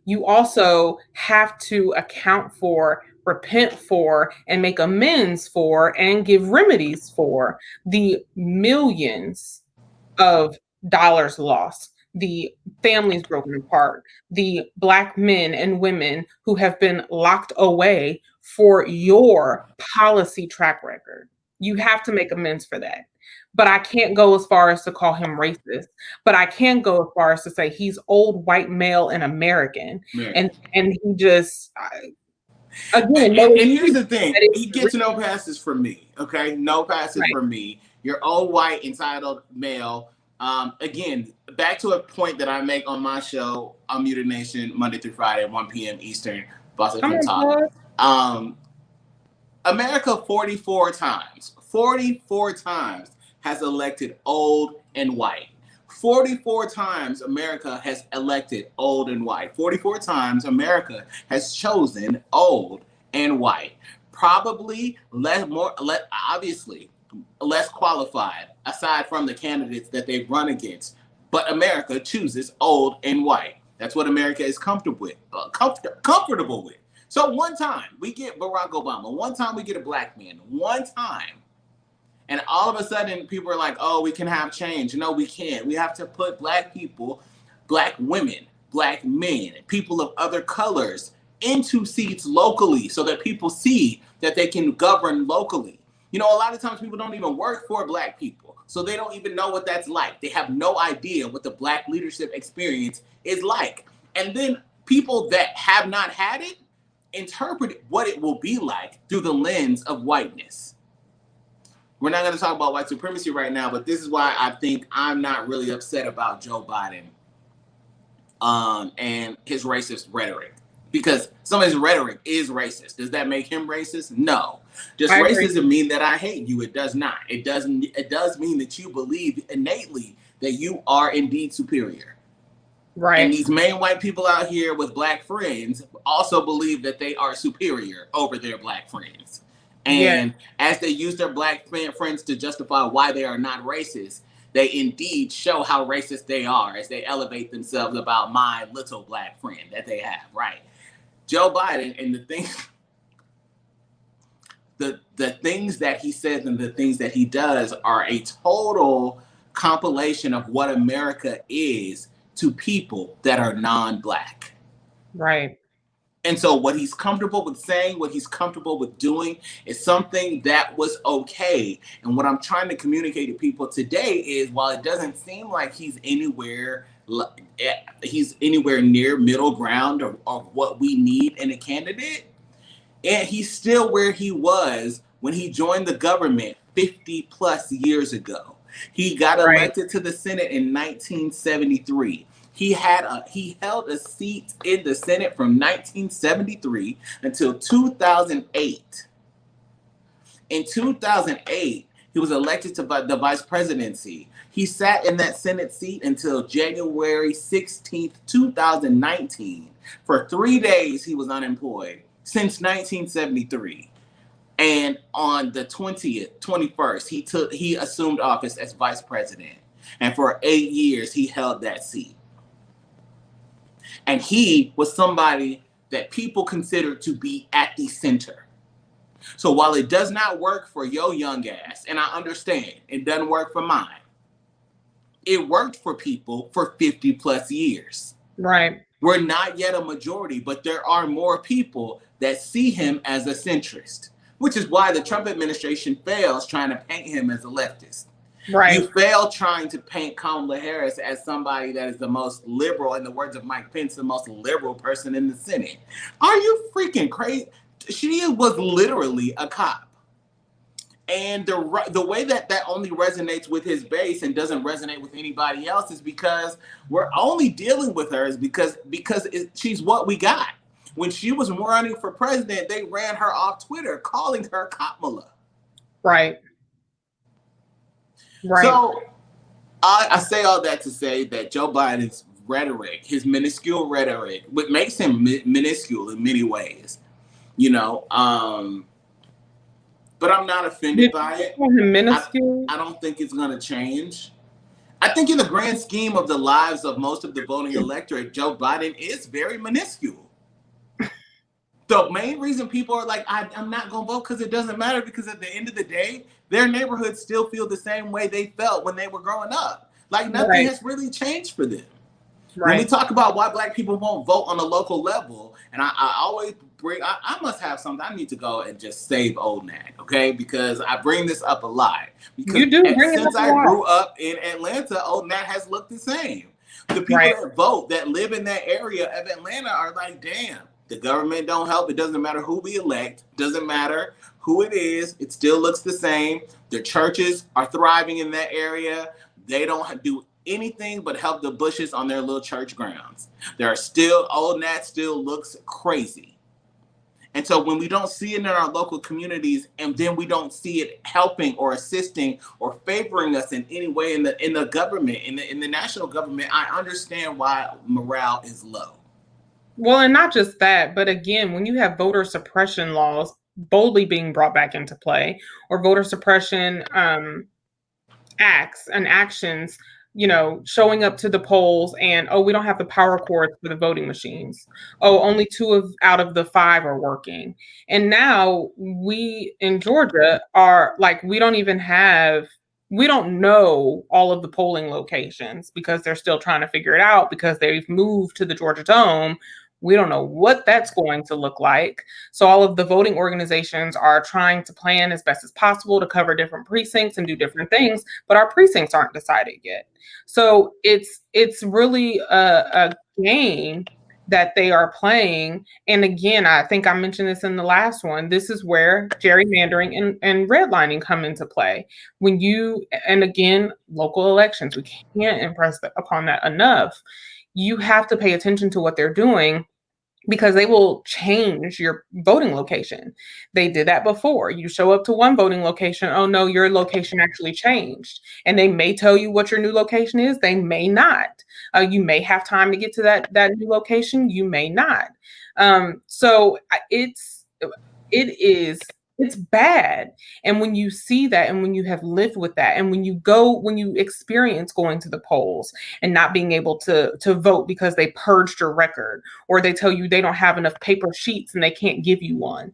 You also have to account for, repent for, and make amends for, and give remedies for the millions of dollars lost, the families broken apart, the Black men and women who have been locked away for your policy track record. You have to make amends for that. But I can't go as far as to call him racist. But I can go as far as to say he's old, white, male, and American. And he just again. And here's the thing: he gets no passes from me. Okay, no passes from me. You're old, white, entitled male. Again, back to a point that I make on my show on Muted Nation Monday through Friday at 1 p.m. Eastern. Boston Talk. America 44 times has elected old and white. 44 times America has elected old and white. 44 times America has chosen old and white. Probably obviously less qualified aside from the candidates that they've run against. But America chooses old and white. That's what America is comfortable with. So one time we get Barack Obama, one time we get a Black man, one time. And all of a sudden, people are like, oh, we can have change. No, we can't. We have to put Black people, Black women, Black men, people of other colors into seats locally so that people see that they can govern locally. You know, a lot of times people don't even work for Black people, so they don't even know what that's like. They have no idea what the Black leadership experience is like. And then people that have not had it interpret what it will be like through the lens of whiteness. We're not going to talk about white supremacy right now, but this is why I think I'm not really upset about Joe Biden and his racist rhetoric. because somebody's rhetoric is racist. Does that make him racist? No. Does I agree. racism mean that I hate you? It does not. It doesn't. It does mean that you believe innately that you are indeed superior. Right. And these main white people out here with black friends also believe that they are superior over their black friends. And as they use their black friends to justify why they are not racist, they indeed show how racist they are as they elevate themselves about my little black friend that they have, right? Joe Biden and the things that he says and the things that he does are a total compilation of what America is to people that are non-black. Right. And so what he's comfortable with saying, what he's comfortable with doing is something that was okay. And what I'm trying to communicate to people today is, while it doesn't seem like he's anywhere near middle ground of what we need in a candidate, and he's still where he was when he joined the government 50 plus years ago. He got elected to the Senate in 1973. He held a seat in the Senate from 1973 until 2008. In 2008, he was elected to the vice presidency. He sat in that Senate seat until January 16th, 2019. For 3 days, he was unemployed since 1973. And on the 21st, he assumed office as vice president. And for 8 years, he held that seat. And he was somebody that people considered to be at the center. So while it does not work for your young ass, and I understand, it doesn't work for mine, it worked for people for 50 plus years. Right. We're not yet a majority, but there are more people that see him as a centrist, which is why the Trump administration fails trying to paint him as a leftist. Right. You fail trying to paint Kamala Harris as somebody that is the most liberal, in the words of Mike Pence, the most liberal person in the Senate. Are you freaking crazy? She was literally a cop. And the way that only resonates with his base and doesn't resonate with anybody else is because we're only dealing with her is because she's what we got. When she was running for president, they ran her off Twitter, calling her Kamala. Right. Right. So I say all that to say that Joe Biden's rhetoric, his minuscule rhetoric, what makes him minuscule in many ways, but I'm not offended by it. Minuscule? I don't think it's going to change. I think in the grand scheme of the lives of most of the voting electorate, Joe Biden is very minuscule. The main reason people are like, I'm not going to vote because it doesn't matter, because at the end of the day, their neighborhoods still feel the same way they felt when they were growing up. Like nothing has really changed for them. Right. When we talk about why Black people won't vote on a local level, and I always bring, I must have something. I need to go and just save old Nat, okay? Because I bring this up a lot. Because you do bring it up since I grew up in Atlanta, old Nat has looked the same. The people that vote, that live in that area of Atlanta are like, damn, the government don't help. It doesn't matter who we elect. Doesn't matter who it is. It still looks the same. The churches are thriving in that area. They don't do anything but help the Bushes on their little church grounds. There are still, old Nat still looks crazy. And so when we don't see it in our local communities, and then we don't see it helping or assisting or favoring us in any way in the government, in the national government, I understand why morale is low. Well, and not just that, but again, when you have voter suppression laws boldly being brought back into play, or voter suppression acts and actions, showing up to the polls and, we don't have the power cords for the voting machines. Only 2 out of the 5 are working. And now we in Georgia are like, we don't know all of the polling locations because they're still trying to figure it out because they've moved to the Georgia Dome. We don't know what that's going to look like. So all of the voting organizations are trying to plan as best as possible to cover different precincts and do different things, but our precincts aren't decided yet. So it's really a game that they are playing. And again, I think I mentioned this in the last one. This is where gerrymandering and redlining come into play. And again, local elections, we can't impress upon that enough. You have to pay attention to what they're doing, because they will change your voting location. They did that before. You show up to one voting location, oh no, your location actually changed. And they may tell you what your new location is, they may not. You may have time to get to that new location, you may not. So it's bad. And when you see that, and when you have lived with that, and when you experience going to the polls and not being able to vote because they purged your record, or they tell you they don't have enough paper sheets and they can't give you one.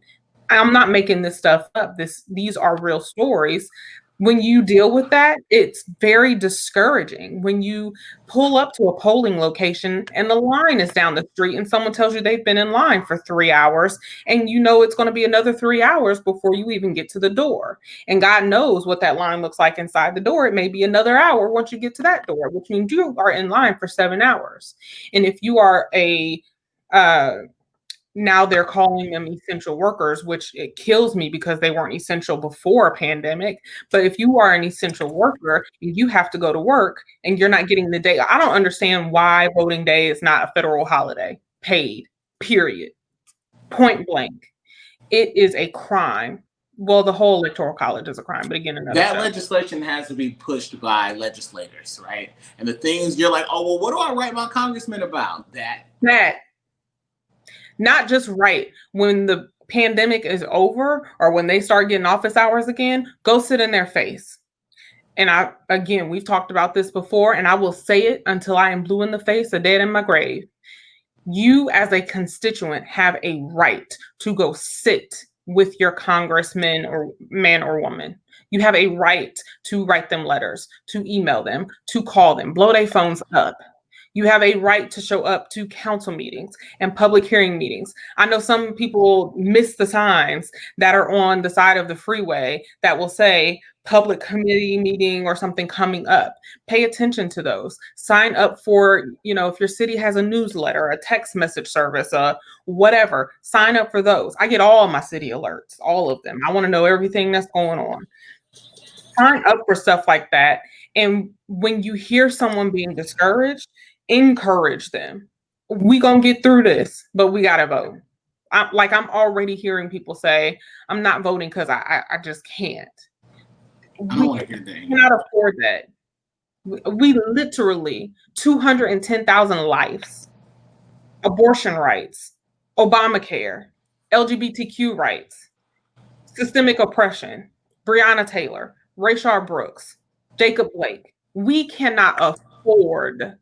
I'm not making this stuff up. These are real stories. When you deal with that, it's very discouraging. When you pull up to a polling location and the line is down the street and someone tells you they've been in line for 3 hours, and you know it's going to be another 3 hours before you even get to the door. And God knows what that line looks like inside the door. It may be another hour once you get to that door, which means you are in line for 7 hours. And if you are now they're calling them essential workers, which it kills me because they weren't essential before a pandemic. But if you are an essential worker, you have to go to work and you're not getting the day. I don't understand why voting day is not a federal holiday, paid, period, point blank. It is a crime. Well, the whole electoral college is a crime, but again, that legislation has to be pushed by legislators, right? And the things you're like, oh, well, what do I write my congressman about? That. Not just right when the pandemic is over or when they start getting office hours again, go sit in their face. And we've talked about this before, and I will say it until I am blue in the face or dead in my grave. You as a constituent have a right to go sit with your congressman or man or woman. You have a right to write them letters, to email them, to call them, blow their phones up. You have a right to show up to council meetings and public hearing meetings. I know some people miss the signs that are on the side of the freeway that will say public committee meeting or something coming up. Pay attention to those. Sign up for, if your city has a newsletter, a text message service, whatever, sign up for those. I get all my city alerts, all of them. I want to know everything that's going on. Sign up for stuff like that. And when you hear someone being discouraged, encourage them. We gonna get through this, but we gotta vote. I'm already hearing people say, I'm not voting because I just can't. I don't want to hear that. We cannot afford that. We literally 210,000 lives, abortion rights, Obamacare, LGBTQ rights, systemic oppression, Breonna Taylor, Rayshard Brooks, Jacob Blake. We cannot afford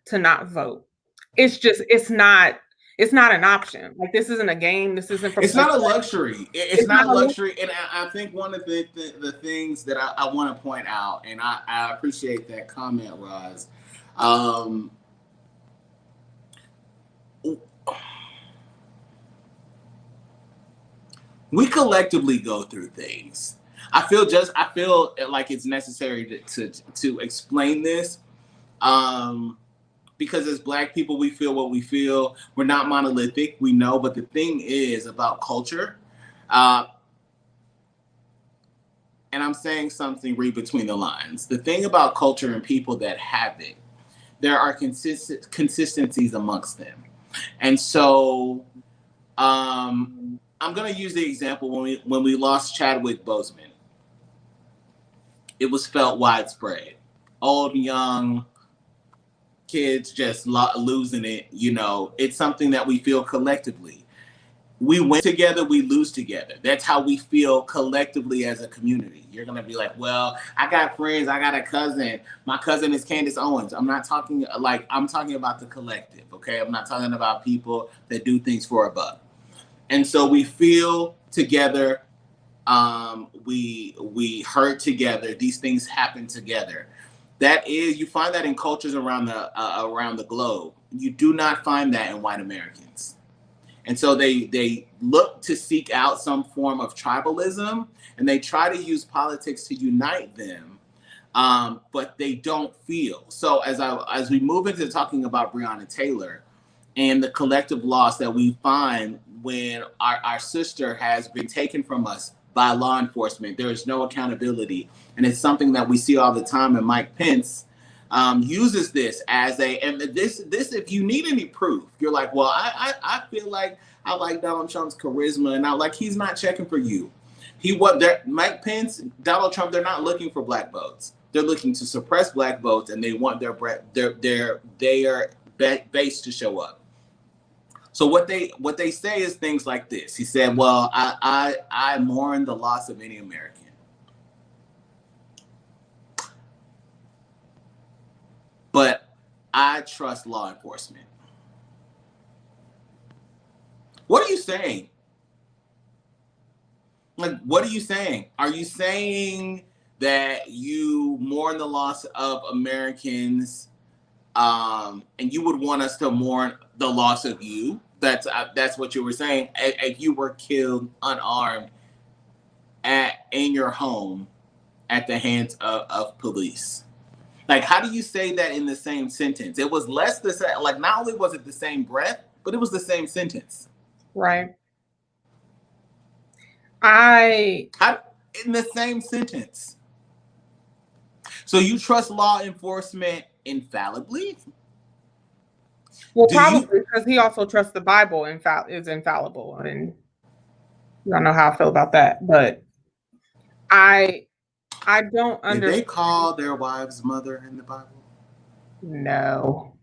to not vote. It's not an option. Like, this isn't a game. This isn't it's not a luxury. It's not a luxury. And I think one of the things that I want to point out, and I appreciate that comment, Roz. We collectively go through things. I feel like it's necessary to explain this. Because as Black people, we feel what we feel. We're not monolithic, we know, but the thing is about culture, and I'm saying something read between the lines. The thing about culture and people that have it, there are consistencies amongst them. And so I'm going to use the example when we lost Chadwick Boseman. It was felt widespread. Old, young, kids just losing it. It's something that we feel collectively. We win together, we lose together. That's how we feel collectively as a community. You're going to be like, well, I got friends, I got a cousin. My cousin is Candace Owens. I'm talking about the collective, okay? I'm not talking about people that do things for a buck. And so we feel together, we hurt together. These things happen together. You find that in cultures around the globe. You do not find that in white Americans. And so they look to seek out some form of tribalism, and they try to use politics to unite them, but they don't feel. So as we move into talking about Breonna Taylor and the collective loss that we find when our sister has been taken from us by law enforcement, there is no accountability. And it's something that we see all the time in Mike Pence uses this as and this if you need any proof, you're like, well, I feel like I like Donald Trump's charisma, and I like he's not checking for you. Mike Pence, Donald Trump, they're not looking for black votes. They're looking to suppress black votes, and they want their base to show up. So what they say is things like this. He said, well, I mourn the loss of any American. But I trust law enforcement. What are you saying? Like, what are you saying? Are you saying that you mourn the loss of Americans, and you would want us to mourn the loss of you? That's what you were saying. If you were killed unarmed in your home at the hands of police. Like, how do you say that in the same sentence? It was less the same. Like, not only was it the same breath, but it was the same sentence. Right. In the same sentence. So you trust law enforcement infallibly? Well, probably because he also trusts the Bible is infallible, and I don't know how I feel about that, but I don't understand. Did they call their wives mother in the Bible? No,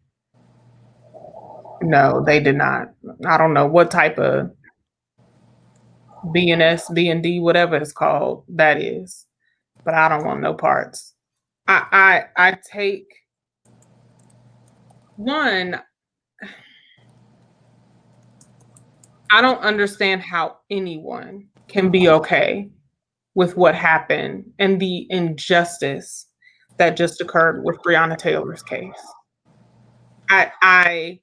they did not. I don't know what type of BNS, BND, whatever it's called, that is, but I don't want no parts. I take one. I don't understand how anyone can be okay with what happened and the injustice that just occurred with Breonna Taylor's case. I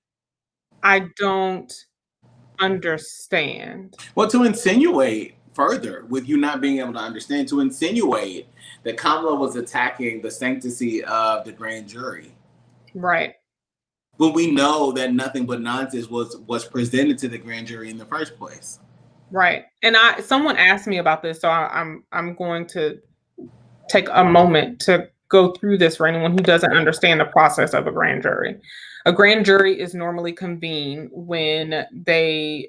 don't understand. Well, to insinuate further, with you not being able to understand, to insinuate that Kamala was attacking the sanctity of the grand jury. Right. When we know that nothing but nonsense was presented to the grand jury in the first place. Right. And someone asked me about this, so I'm going to take a moment to go through this for anyone who doesn't understand the process of a grand jury. A grand jury is normally convened when they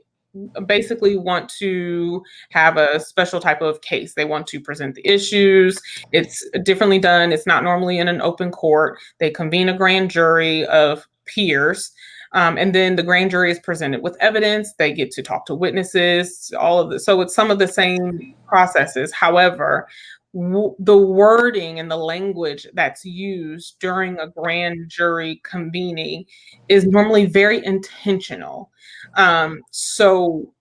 basically want to have a special type of case. They want to present the issues. It's differently done. It's not normally in an open court. They convene a grand jury of peers. And then the grand jury is presented with evidence. They get to talk to witnesses, all of this. So it's some of the same processes. However, the wording and the language that's used during a grand jury convening is normally very intentional. So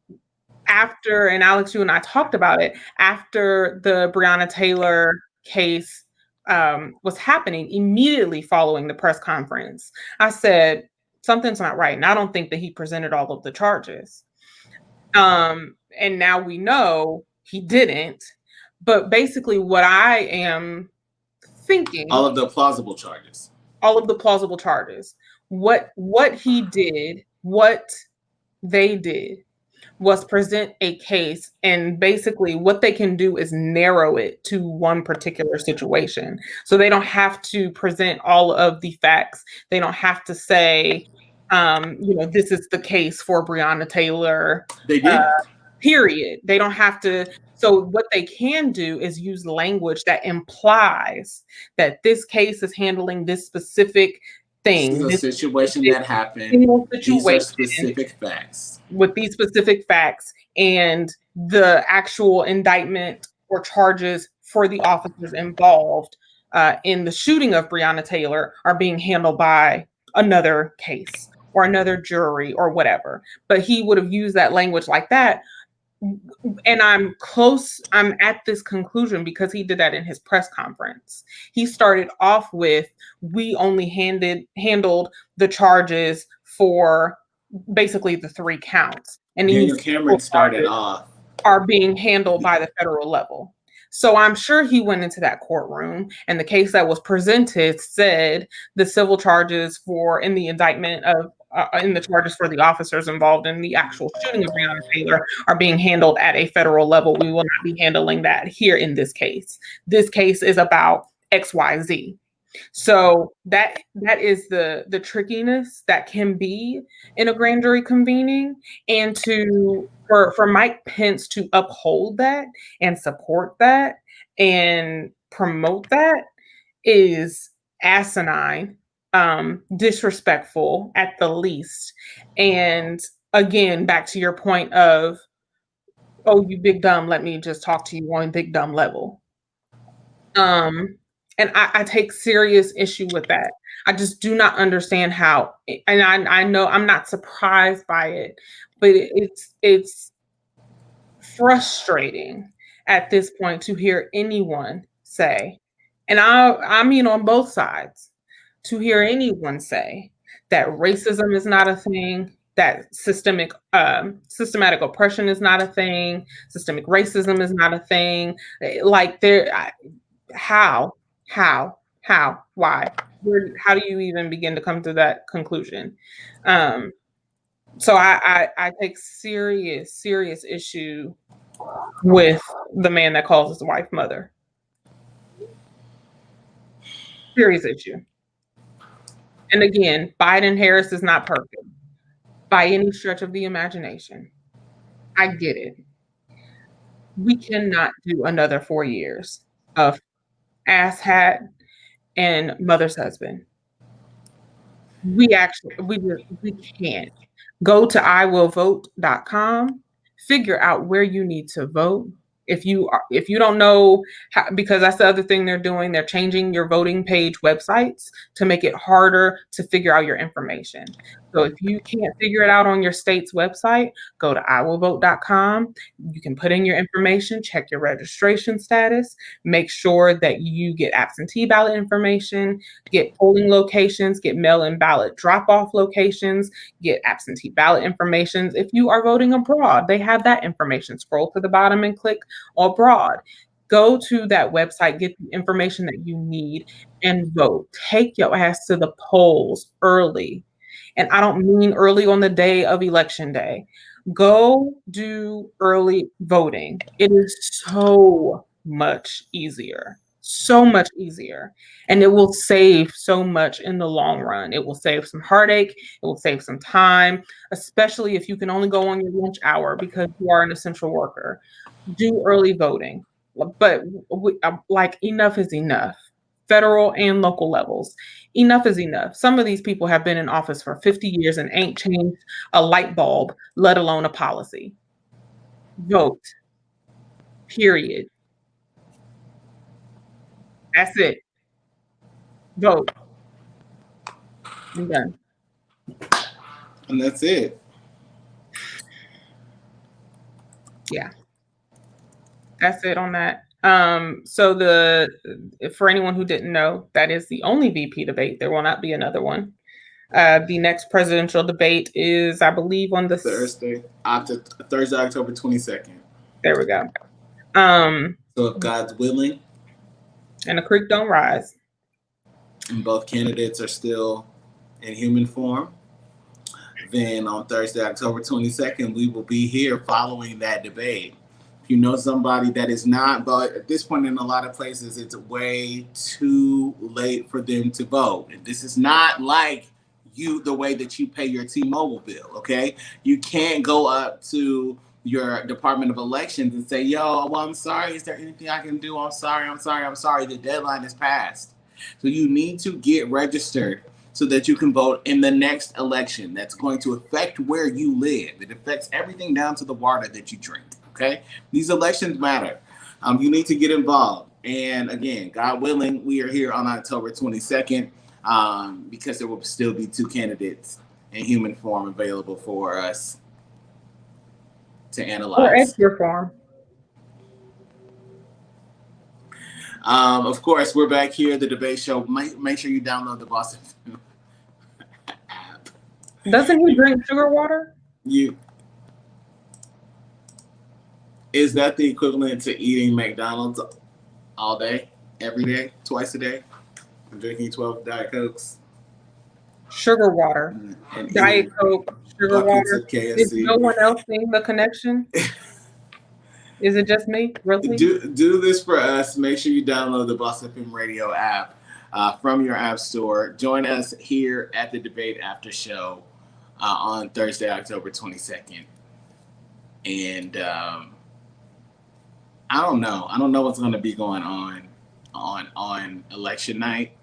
after, and Alex, you and I talked about it, after the Breonna Taylor case was happening, immediately following the press conference, I said, something's not right. And I don't think that he presented all of the charges. And now we know he didn't. But basically what I am thinking, all of the plausible charges. What he did, what they did was present a case, and basically what they can do is narrow it to one particular situation. So they don't have to present all of the facts. They don't have to say, this is the case for Breonna Taylor. They did. Period. They don't have to. So what they can do is use language that implies that this case is handling this specific thing. This is a situation that happened. These are specific facts. With these specific facts, and the actual indictment or charges for the officers involved in the shooting of Breonna Taylor are being handled by another case or another jury or whatever. But he would have used that language like that. And I'm at this conclusion because he did that in his press conference. He started off with, we only handled the charges for basically the 3 counts. And Daniel Cameron started off are being handled by the federal level. So I'm sure he went into that courtroom, and the case that was presented said the civil charges in the indictment of in the charges for the officers involved in the actual shooting of Breonna Taylor are being handled at a federal level. We will not be handling that here in this case. This case is about XYZ. So that is the trickiness that can be in a grand jury convening, and for Mike Pence to uphold that and support that and promote that is asinine, disrespectful at the least. And again, back to your point of, oh, you big dumb, let me just talk to you on big dumb level. And I take serious issue with that. I just do not understand how, and I know I'm not surprised by it, but it's frustrating at this point to hear anyone say, and I mean on both sides, to hear anyone say that racism is not a thing, that systematic oppression is not a thing, systemic racism is not a thing. Like how, why? How do you even begin to come to that conclusion? So I take serious issue with the man that calls his wife mother. Serious issue. And again, Biden Harris is not perfect by any stretch of the imagination. I get it. We cannot do another 4 years of asshat and mother's husband. We can't. Go to iwillvote.com, figure out where you need to vote. If you don't know how, because that's the other thing they're doing, they're changing your voting page websites to make it harder to figure out your information. So if you can't figure it out on your state's website, go to iwillvote.com. You can put in your information, check your registration status, make sure that you get absentee ballot information, get polling locations, get mail-in ballot drop-off locations, get absentee ballot information. If you are voting abroad, they have that information. Scroll to the bottom and click abroad. Go to that website, get the information that you need, and vote. Take your ass to the polls early. And I don't mean early on the day of election day. Go do early voting. It is so much easier. So much easier. And it will save so much in the long run. It will save some heartache. It will save some time, especially if you can only go on your lunch hour because you are an essential worker. Do early voting. But like, enough is enough. Federal and local levels. Enough is enough. Some of these people have been in office for 50 years and ain't changed a light bulb, let alone a policy. Vote. Period. That's it. Vote. I'm done. And that's it. Yeah. That's it on that. So for anyone who didn't know, that is the only VP debate. There will not be another one. The next presidential debate is, I believe, on the Thursday, October 22nd. There we go. So if God's willing, and the creek don't rise, and both candidates are still in human form, then on Thursday, October 22nd, we will be here following that debate. If you know somebody that is not, but at this point in a lot of places, it's way too late for them to vote. And this is not like the way that you pay your T-Mobile bill, okay? You can't go up to your Department of Elections and say, yo, well, I'm sorry, is there anything I can do? I'm sorry, the deadline is passed. So you need to get registered so that you can vote in the next election. That's going to affect where you live. It affects everything down to the water that you drink, okay? These elections matter. You need to get involved. And again, God willing, we are here on October 22nd because there will still be 2 candidates in human form available for us to analyze. Or extra form. Of course, we're back here at the debate show. Make sure you download the Boston app. Doesn't he drink sugar water? Is that the equivalent to eating McDonald's all day, every day, twice a day, and drinking 12 Diet Cokes? Sugar water, and Diet Coke, sugar water. Is no one else seeing the connection? Is it just me? Really? Do this for us. Make sure you download the Boss FM Radio app. from your app store. Join us here at the Debate After Show on Thursday, October 22nd. And I don't know. I don't know what's going to be going on election night.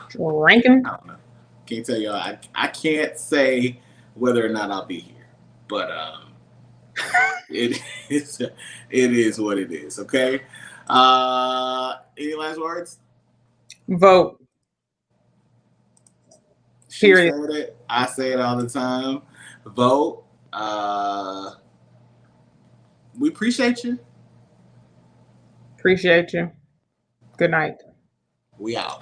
Drinking. I don't know. Can't tell y'all. I can't say whether or not I'll be here, but it is what it is. Okay. Any last words? Vote. Period. She said it. I say it all the time. Vote. We appreciate you. Appreciate you. Good night. We out.